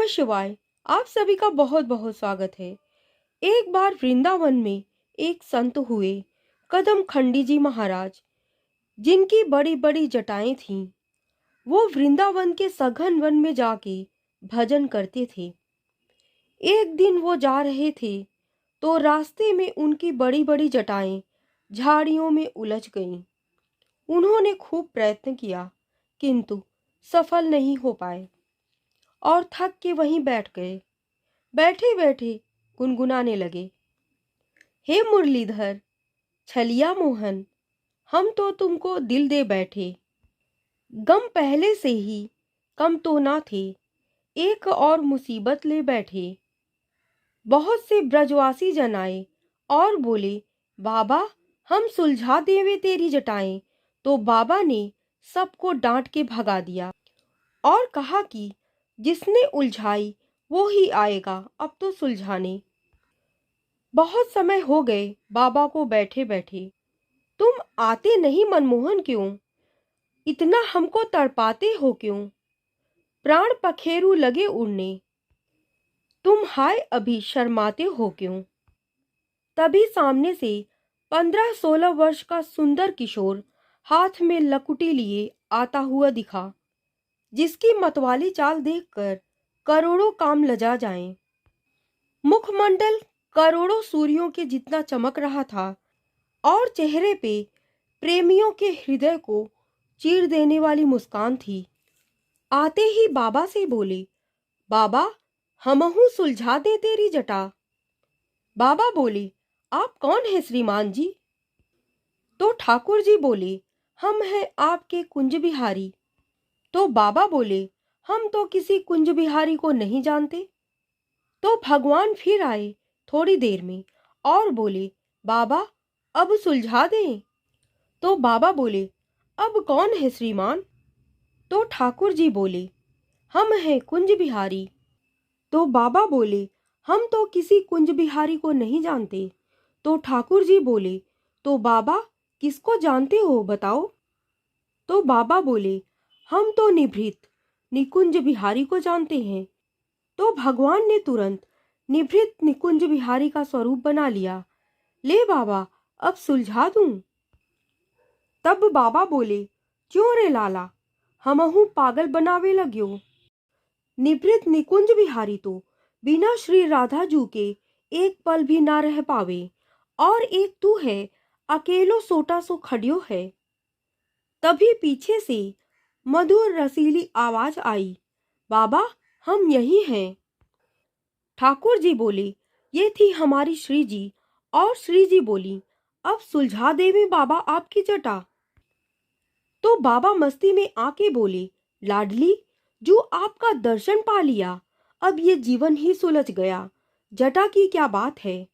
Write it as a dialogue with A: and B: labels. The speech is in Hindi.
A: ओम नमः शिवाय। आप सभी का बहुत बहुत स्वागत है। एक बार वृंदावन में एक संत हुए, कदम खंडी जी महाराज, जिनकी बड़ी बड़ी जटाएं थीं। वो वृंदावन के सघन वन में जाके भजन करते थे। एक दिन वो जा रहे थे तो रास्ते में उनकी बड़ी बड़ी जटाएं झाड़ियों में उलझ गईं। उन्होंने खूब प्रयत्न किया किंतु सफल नहीं हो पाए और थक के वहीं बैठ गए। बैठे बैठे गुनगुनाने लगे, हे मुरलीधर, छलिया मोहन, हम तो तुमको दिल दे बैठे। गम पहले से ही कम तो ना थे, एक और मुसीबत ले बैठे। बहुत से ब्रजवासी जन आए और बोले, बाबा हम सुलझा देवे तेरी जटाएं। तो बाबा ने सबको डांट के भगा दिया और कहा कि जिसने उलझाई वो ही आएगा अब तो सुलझाने। बहुत समय हो गए बाबा को बैठे बैठे। तुम आते नहीं मनमोहन क्यों? इतना हमको तड़पाते हो क्यों? प्राण पखेरु लगे उड़ने, तुम हाय अभी शर्माते हो क्यों? तभी सामने से 15-16 वर्ष का सुंदर किशोर हाथ में लकुटी लिए आता हुआ दिखा, जिसकी मतवाली चाल देखकर करोड़ों काम लजा जाएं। मुखमंडल करोड़ों सूर्यों के जितना चमक रहा था और चेहरे पे प्रेमियों के हृदय को चीर देने वाली मुस्कान थी। आते ही बाबा से बोले, बाबा हमहू सुलझा दे तेरी जटा। बाबा बोले, आप कौन है श्रीमान जी? तो ठाकुर जी बोले, हम हैं आपके कुंज बिहारी। तो बाबा बोले, हम तो किसी कुंज बिहारी को नहीं जानते। तो भगवान फिर आए थोड़ी देर में और बोले, बाबा अब सुलझा दें। तो बाबा बोले, अब कौन है श्रीमान? तो ठाकुर जी बोले, हम हैं कुंज बिहारी। तो बाबा बोले, हम तो किसी कुंज बिहारी को नहीं जानते। तो ठाकुर जी बोले, तो बाबा किसको जानते हो बताओ? तो बाबा बोले, हम तो निभृत निकुंज बिहारी को जानते हैं। तो भगवान ने तुरंत निभृत निकुंज बिहारी का स्वरूप बना लिया। ले बाबा अब सुलझा दूं। तब बाबा बोले, क्यों रे लाला, हमहू पागल बनावे लग्यो। निभृत निकुंज बिहारी तो बिना श्री राधा जू के एक पल भी ना रह पावे, और एक तू है अकेलो सोटा सो खड़ियो है। तभी पीछे से मधुर रसीली आवाज आई, बाबा हम यही हैं। ठाकुर जी बोले, ये थी हमारी श्री जी। और श्री जी बोली, अब सुलझा देवे बाबा आपकी जटा। तो बाबा मस्ती में आके बोले, लाडली जो आपका दर्शन पा लिया, अब ये जीवन ही सुलझ गया। जटा की क्या बात है।